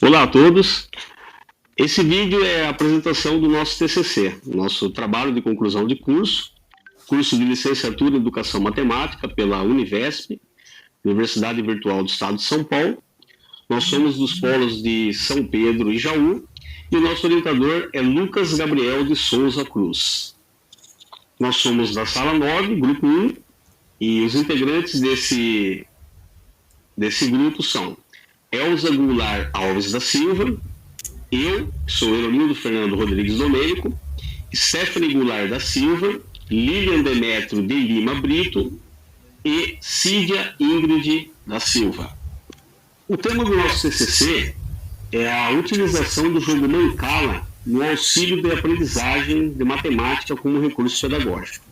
Olá a todos. Esse vídeo é a apresentação do nosso TCC, nosso trabalho de conclusão de curso de licenciatura em Educação Matemática pela Univesp, Universidade Virtual do Estado de São Paulo. Nós somos dos polos de São Pedro e Jaú, e o nosso orientador é Lucas Gabriel de Souza Cruz. Nós somos da Sala 9, Grupo 1, e os integrantes desse grupo são Elza Goulart Alves da Silva, eu, que sou Eronildo Fernando Rodrigues Domênico, Stephanie Goulart da Silva, Lilian Demetrio de Lima Brito e Cídia Ingrid da Silva. O tema do nosso TCC é a utilização do jogo Mancala no auxílio de aprendizagem de matemática como recurso pedagógico.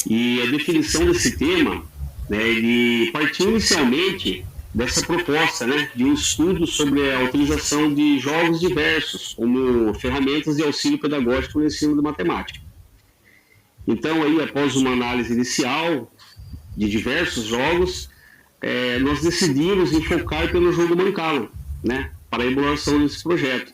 E a definição desse tema, ele partiu inicialmente dessa proposta, de um estudo sobre a utilização de jogos diversos como ferramentas de auxílio pedagógico no ensino de matemática. Então, aí, após uma análise inicial de diversos jogos, nós decidimos enfocar pelo jogo Mancala, para a elaboração desse projeto.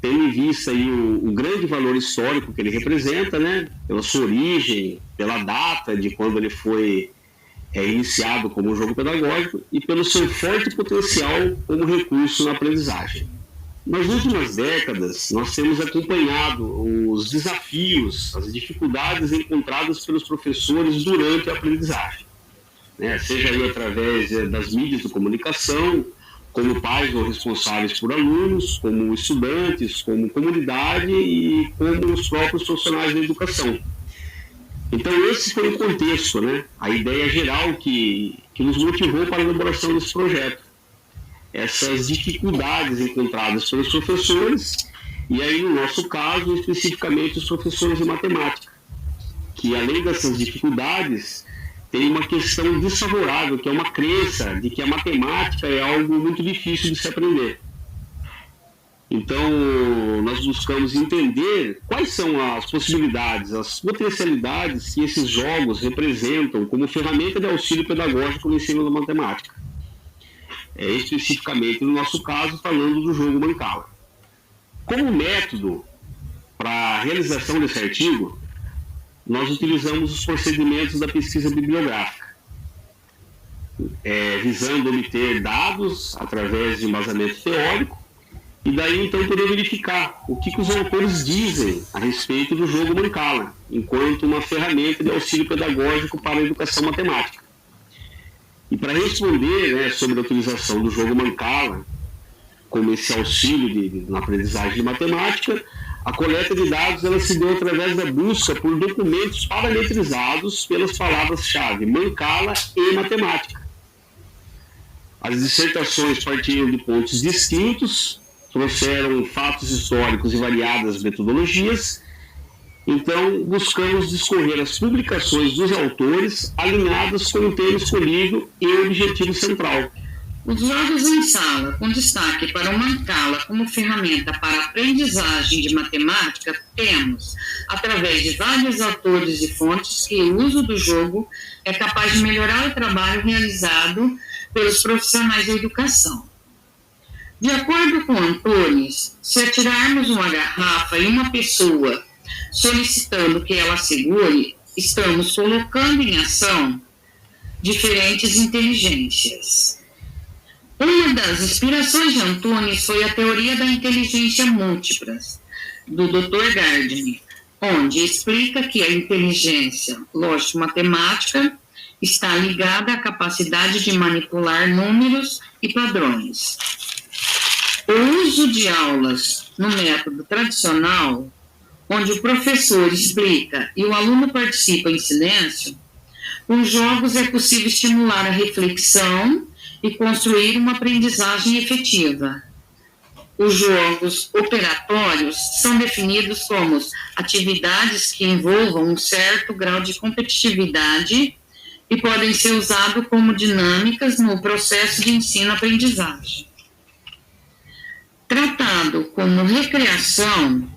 Tendo em vista aí o grande valor histórico que ele representa, pela sua origem, pela data de quando ele foi iniciado como jogo pedagógico e pelo seu forte potencial como recurso na aprendizagem. Nas últimas décadas, nós temos acompanhado os desafios, as dificuldades encontradas pelos professores durante a aprendizagem, seja aí através das mídias de comunicação, como pais ou responsáveis por alunos, como estudantes, como comunidade e como os próprios profissionais da educação. Então, esse foi o contexto, a ideia geral que nos motivou para a elaboração desse projeto. Essas dificuldades encontradas pelos professores, e aí, no nosso caso, especificamente os professores de matemática, que além dessas dificuldades, tem uma questão desfavorável, que é uma crença de que a matemática é algo muito difícil de se aprender. Então, nós buscamos entender quais são as possibilidades, as potencialidades que esses jogos representam como ferramenta de auxílio pedagógico no ensino da matemática. Especificamente, no nosso caso, falando do jogo Mancala. Como método para a realização desse artigo, nós utilizamos os procedimentos da pesquisa bibliográfica, visando obter dados através de embasamento teórico, e daí, então, poder verificar o que os autores dizem a respeito do jogo Mancala, enquanto uma ferramenta de auxílio pedagógico para a educação matemática. E para responder sobre a utilização do jogo Mancala como esse auxílio na aprendizagem de matemática, a coleta de dados ela se deu através da busca por documentos parametrizados pelas palavras-chave Mancala e matemática. As dissertações partiram de pontos distintos, trouxeram fatos históricos e variadas metodologias. Então, buscamos discorrer as publicações dos autores alinhadas com o tema escolhido e o objetivo central. Os jogos em sala, com destaque para o Mancala como ferramenta para a aprendizagem de matemática, temos, através de vários autores e fontes, que o uso do jogo é capaz de melhorar o trabalho realizado pelos profissionais da educação. De acordo com Antunes, se atirarmos uma garrafa em uma pessoa solicitando que ela segure, estamos colocando em ação diferentes inteligências. Uma das inspirações de Antunes foi a teoria da inteligência múltipla, do Dr. Gardner, onde explica que a inteligência lógico-matemática está ligada à capacidade de manipular números e padrões. O uso de aulas no método tradicional, onde o professor explica e o aluno participa em silêncio, com jogos é possível estimular a reflexão e construir uma aprendizagem efetiva. Os jogos operatórios são definidos como atividades que envolvam um certo grau de competitividade e podem ser usados como dinâmicas no processo de ensino-aprendizagem. Tratado como recreação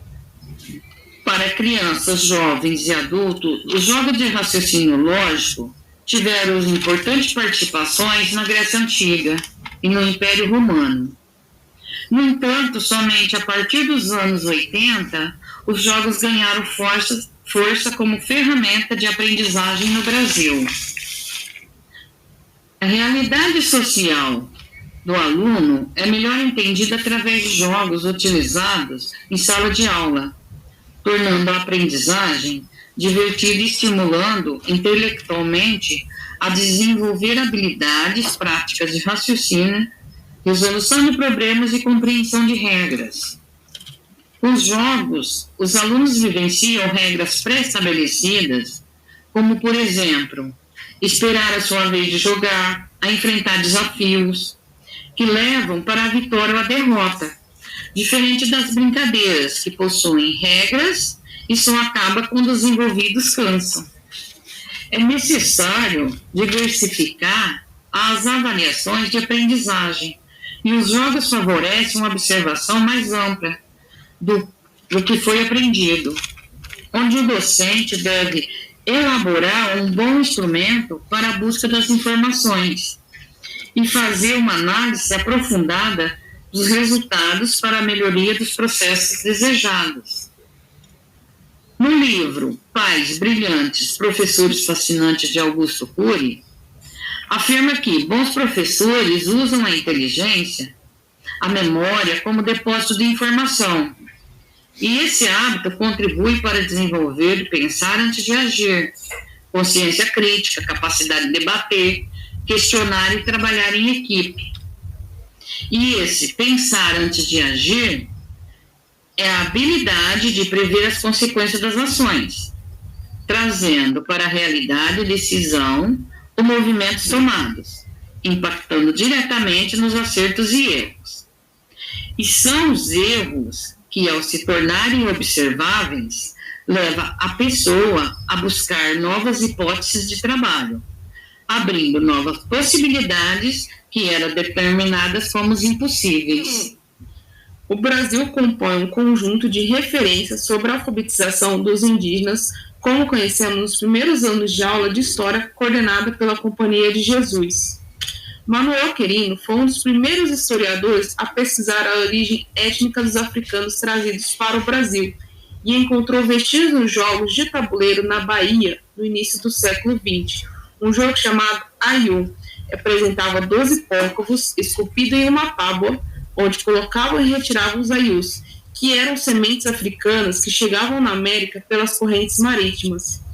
para crianças, jovens e adultos, os jogos de raciocínio lógico tiveram importantes participações na Grécia Antiga e no Império Romano. No entanto, somente a partir dos anos 80, os jogos ganharam força como ferramenta de aprendizagem no Brasil. A realidade social do aluno é melhor entendida através de jogos utilizados em sala de aula, tornando a aprendizagem divertida e estimulando intelectualmente a desenvolver habilidades práticas de raciocínio, resolução de problemas e compreensão de regras. Com os jogos, os alunos vivenciam regras pré-estabelecidas, como, por exemplo, esperar a sua vez de jogar, a enfrentar desafios que levam para a vitória ou a derrota, diferente das brincadeiras, que possuem regras e só acaba quando os envolvidos cansam. É necessário diversificar as avaliações de aprendizagem, e os jogos favorecem uma observação mais ampla do que foi aprendido, onde o docente deve elaborar um bom instrumento para a busca das informações e fazer uma análise aprofundada dos resultados para a melhoria dos processos desejados. No livro Pais Brilhantes, Professores Fascinantes, de Augusto Cury, afirma que bons professores usam a inteligência, a memória, como depósito de informação. E esse hábito contribui para desenvolver e pensar antes de agir, consciência crítica, capacidade de debater, questionar e trabalhar em equipe. E esse pensar antes de agir é a habilidade de prever as consequências das ações, trazendo para a realidade e decisão os movimentos tomados, impactando diretamente nos acertos e erros. E são os erros que, ao se tornarem observáveis, leva a pessoa a buscar novas hipóteses de trabalho, abrindo novas possibilidades que eram determinadas como impossíveis. O Brasil compõe um conjunto de referências sobre a alfabetização dos indígenas, como conhecemos nos primeiros anos de aula de história coordenada pela Companhia de Jesus. Manuel Querino foi um dos primeiros historiadores a pesquisar a origem étnica dos africanos trazidos para o Brasil e encontrou vestígios nos jogos de tabuleiro na Bahia no início do século XX. Um jogo chamado Ayu apresentava 12 porcos esculpidos em uma tábua, onde colocavam e retiravam os ayus, que eram sementes africanas que chegavam na América pelas correntes marítimas.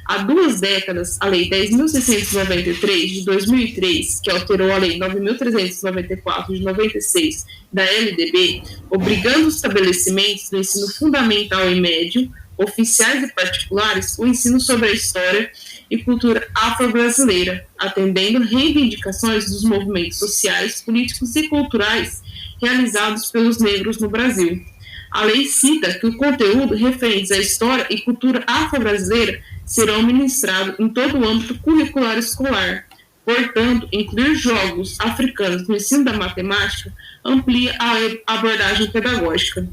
Há 2 décadas, a Lei 10.693, de 2003, que alterou a Lei 9.394, de 96, da LDB, obrigando os estabelecimentos do ensino fundamental e médio, oficiais e particulares, o ensino sobre a história e cultura afro-brasileira, atendendo reivindicações dos movimentos sociais, políticos e culturais realizados pelos negros no Brasil. A lei cita que o conteúdo referente à história e cultura afro-brasileira serão ministrados em todo o âmbito curricular escolar. Portanto, incluir jogos africanos no ensino da matemática amplia a abordagem pedagógica.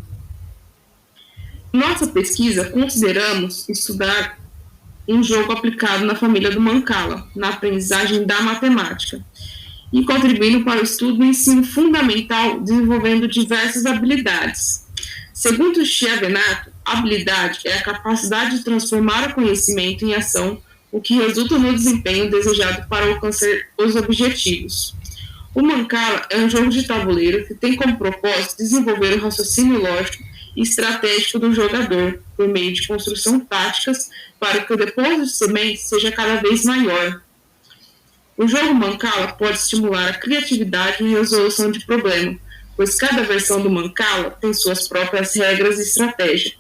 Em nossa pesquisa, consideramos estudar um jogo aplicado na família do Mancala, na aprendizagem da matemática, e contribuindo para o estudo do ensino fundamental, desenvolvendo diversas habilidades. Segundo Chiavenato, a habilidade é a capacidade de transformar o conhecimento em ação, o que resulta no desempenho desejado para alcançar os objetivos. O Mancala é um jogo de tabuleiro que tem como propósito desenvolver o raciocínio lógico e estratégico do jogador, por meio de construção táticas para que o depósito de sementes seja cada vez maior. O jogo Mancala pode estimular a criatividade e resolução de problemas, pois cada versão do Mancala tem suas próprias regras e estratégia.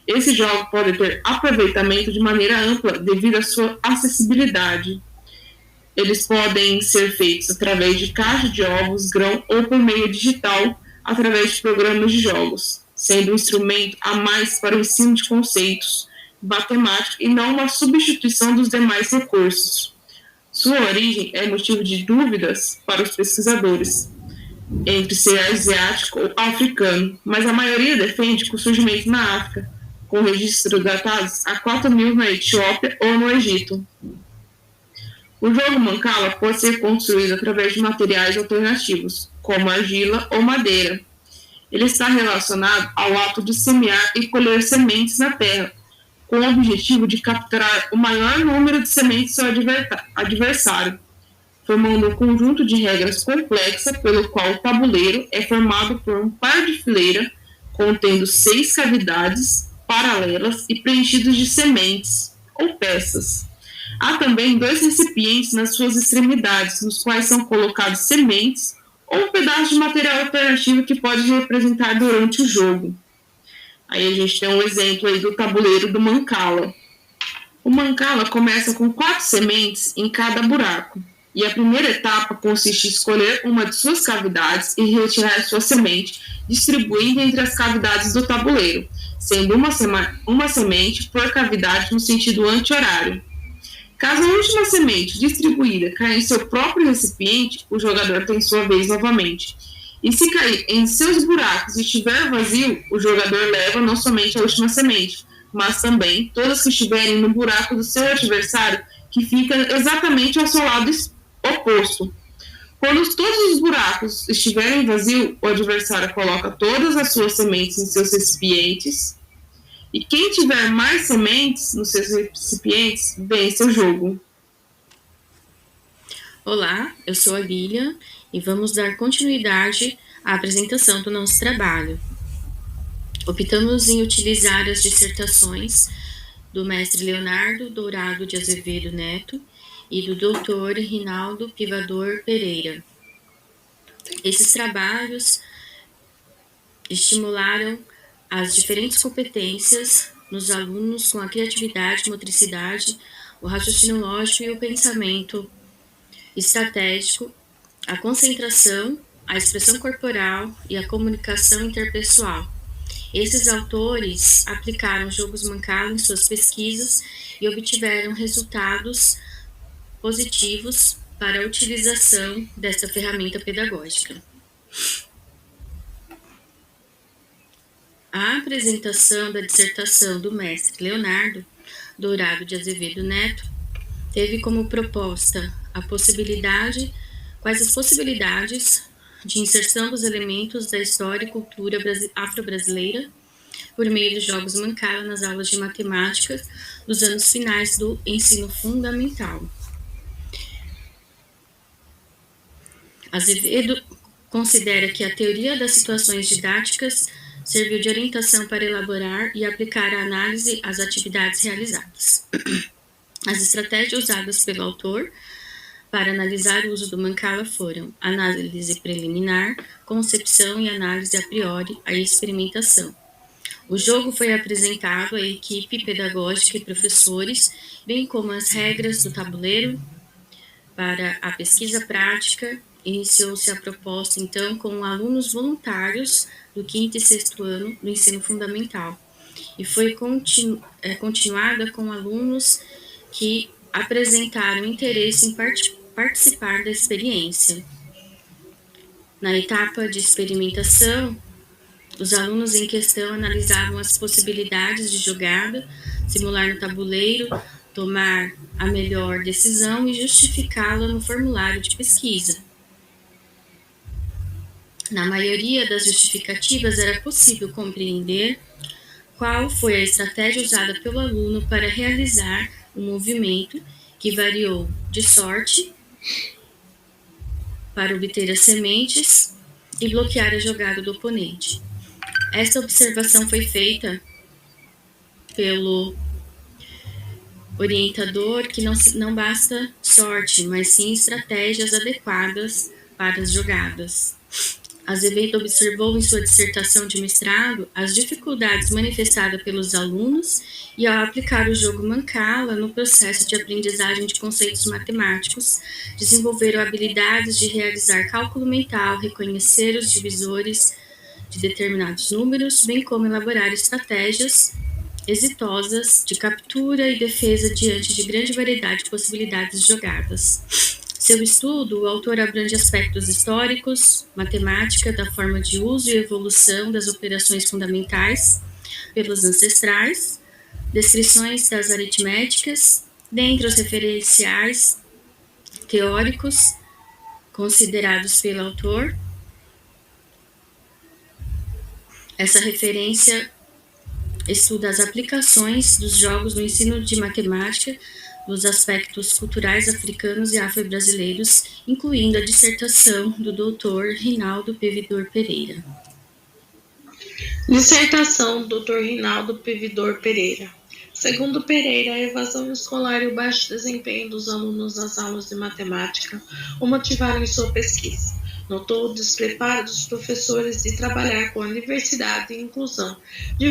Esse jogo pode ter aproveitamento de maneira ampla devido à sua acessibilidade. Eles podem ser feitos através de caixa de ovos, grão ou por meio digital, através de programas de jogos, sendo um instrumento a mais para o ensino de conceitos matemáticos e não uma substituição dos demais recursos. Sua origem é motivo de dúvidas para os pesquisadores, entre ser asiático ou africano, mas a maioria defende que o surgimento na África, com registros datados há 4.000 na Etiópia ou no Egito. O jogo Mancala pode ser construído através de materiais alternativos, como argila ou madeira. ele está relacionado ao ato de semear e colher sementes na terra, com o objetivo de capturar o maior número de sementes do seu adversário, formando um conjunto de regras complexa pelo qual o tabuleiro é formado por um par de fileira contendo 6 cavidades paralelas e preenchidos de sementes ou peças. Há também 2 recipientes nas suas extremidades, nos quais são colocados sementes ou um pedaço de material alternativo que pode representar durante o jogo. Aí a gente tem um exemplo aí do tabuleiro do Mancala. O Mancala começa com 4 sementes em cada buraco, e a primeira etapa consiste em escolher uma de suas cavidades e retirar sua semente, distribuindo entre as cavidades do tabuleiro, sendo uma semente por cavidade no sentido anti-horário. Caso a última semente distribuída caia em seu próprio recipiente, o jogador tem sua vez novamente. E se cair em seus buracos e estiver vazio, o jogador leva não somente a última semente, mas também todas que estiverem no buraco do seu adversário, que fica exatamente ao seu lado oposto. Quando todos os buracos estiverem vazios, o adversário coloca todas as suas sementes em seus recipientes, e quem tiver mais sementes nos seus recipientes, vence o jogo. Olá, eu sou a Lilian e vamos dar continuidade à apresentação do nosso trabalho. Optamos em utilizar as dissertações do mestre Leonardo Dourado de Azevedo Neto e do doutor Rinaldo Pivador Pereira. Esses trabalhos estimularam as diferentes competências nos alunos com a criatividade, motricidade, o raciocínio lógico e o pensamento estratégico, a concentração, a expressão corporal e a comunicação interpessoal. Esses autores aplicaram jogos Mancala em suas pesquisas e obtiveram resultados positivos para a utilização desta ferramenta pedagógica. A apresentação da dissertação do mestre Leonardo Dourado de Azevedo Neto teve como proposta quais as possibilidades de inserção dos elementos da história e cultura afro-brasileira por meio dos jogos Mancala nas aulas de matemática dos anos finais do ensino fundamental. Azevedo considera que a teoria das situações didáticas serviu de orientação para elaborar e aplicar a análise às atividades realizadas. As estratégias usadas pelo autor para analisar o uso do Mancala foram análise preliminar, concepção e análise a priori, a experimentação. O jogo foi apresentado à equipe pedagógica e professores, bem como as regras do tabuleiro. Para a pesquisa prática, iniciou-se a proposta, então, com alunos voluntários do 5º e 6º ano do ensino fundamental, e foi continuada com alunos que apresentaram interesse em participar da experiência. Na etapa de experimentação, os alunos em questão analisavam as possibilidades de jogada, simular no tabuleiro, tomar a melhor decisão e justificá-la no formulário de pesquisa. Na maioria das justificativas era possível compreender qual foi a estratégia usada pelo aluno para realizar um movimento que variou de sorte para obter as sementes e bloquear a jogada do oponente. Esta observação foi feita pelo orientador que não basta sorte, mas sim estratégias adequadas para as jogadas. Azevedo observou em sua dissertação de mestrado as dificuldades manifestadas pelos alunos e, ao aplicar o jogo Mancala no processo de aprendizagem de conceitos matemáticos, desenvolveram habilidades de realizar cálculo mental, reconhecer os divisores de determinados números, bem como elaborar estratégias exitosas de captura e defesa diante de grande variedade de possibilidades de jogadas. Seu estudo, o autor abrange aspectos históricos, matemática, da forma de uso e evolução das operações fundamentais pelos ancestrais, descrições das aritméticas, dentre os referenciais teóricos considerados pelo autor, Essa referência estuda as aplicações dos jogos no ensino de matemática, dos aspectos culturais africanos e afro-brasileiros, incluindo a dissertação do Dr. Rinaldo Pevidor Pereira. Dissertação do Dr. Rinaldo Pevidor Pereira. Segundo Pereira, a evasão escolar e o baixo desempenho dos alunos nas aulas de matemática o motivaram em sua pesquisa. Notou o despreparo dos professores de trabalhar com a diversidade e inclusão, que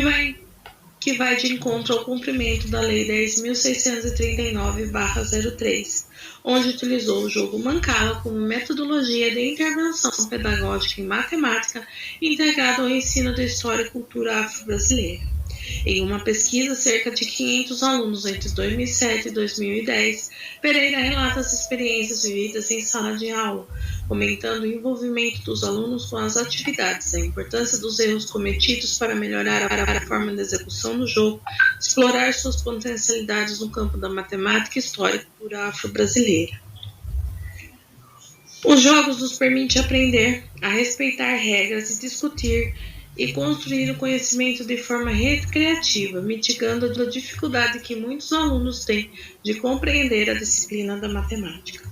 vai de encontro ao cumprimento da Lei 10.639/03, onde utilizou o jogo Mancala como metodologia de intervenção pedagógica em matemática integrada ao ensino da história e cultura afro-brasileira. Em uma pesquisa, cerca de 500 alunos entre 2007 e 2010, Pereira relata as experiências vividas em sala de aula, comentando o envolvimento dos alunos com as atividades, a importância dos erros cometidos para melhorar a forma de execução do jogo, explorar suas potencialidades no campo da matemática, história e cultura afro-brasileira. Os jogos nos permitem aprender a respeitar regras e discutir e construir o conhecimento de forma recreativa, mitigando a dificuldade que muitos alunos têm de compreender a disciplina da matemática.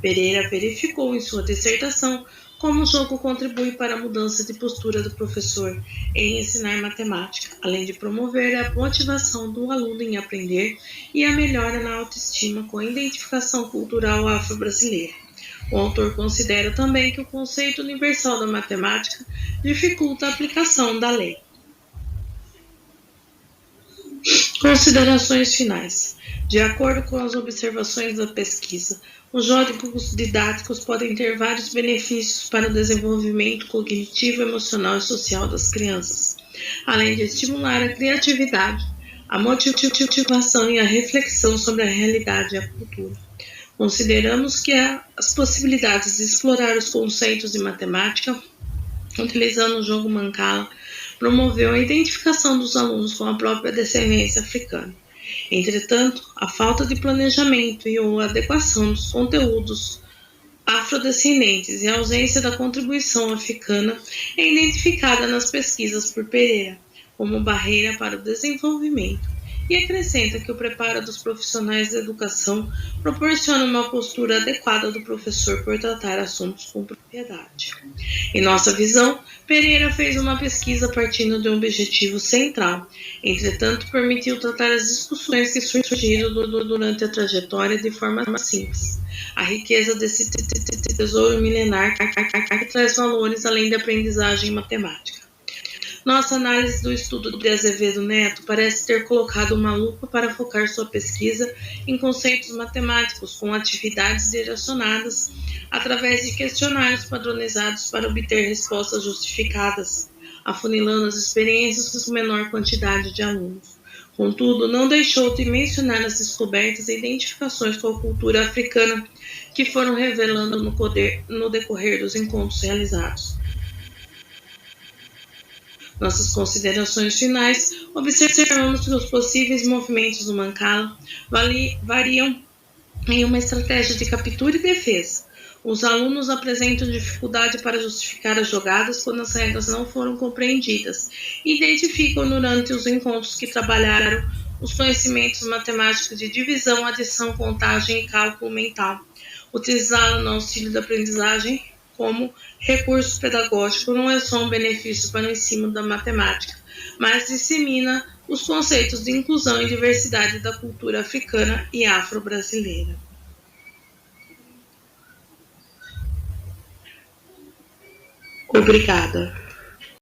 Pereira verificou em sua dissertação como o jogo contribui para a mudança de postura do professor em ensinar matemática, além de promover a motivação do aluno em aprender e a melhora na autoestima com a identificação cultural afro-brasileira. O autor considera também que o conceito universal da matemática dificulta a aplicação da lei. Considerações finais. De acordo com as observações da pesquisa, os jogos didáticos podem ter vários benefícios para o desenvolvimento cognitivo, emocional e social das crianças, além de estimular a criatividade, a motivação e a reflexão sobre a realidade e a cultura. Consideramos que as possibilidades de explorar os conceitos de matemática, utilizando o jogo Mancala, promoveu a identificação dos alunos com a própria descendência africana. Entretanto, a falta de planejamento e ou adequação dos conteúdos afrodescendentes e a ausência da contribuição africana é identificada nas pesquisas por Pereira como barreira para o desenvolvimento, e acrescenta que o preparo dos profissionais da educação proporciona uma postura adequada do professor por tratar assuntos com propriedade. Em nossa visão, Pereira fez uma pesquisa partindo de um objetivo central, entretanto permitiu tratar as discussões que surgiram durante a trajetória de forma simples. A riqueza desse tesouro milenar que traz valores além da aprendizagem matemática. Nossa análise do estudo de Azevedo Neto parece ter colocado uma lupa para focar sua pesquisa em conceitos matemáticos com atividades direcionadas através de questionários padronizados para obter respostas justificadas, afunilando as experiências com menor quantidade de alunos. Contudo, não deixou de mencionar as descobertas e identificações com a cultura africana que foram revelando no decorrer dos encontros realizados. Nossas considerações finais, observamos que os possíveis movimentos do Mancala variam em uma estratégia de captura e defesa. Os alunos apresentam dificuldade para justificar as jogadas quando as regras não foram compreendidas e identificam durante os encontros que trabalharam os conhecimentos matemáticos de divisão, adição, contagem e cálculo mental. Utilizá-lo no auxílio da aprendizagem como recurso pedagógico não é só um benefício para o ensino da matemática, mas dissemina os conceitos de inclusão e diversidade da cultura africana e afro-brasileira. Obrigada.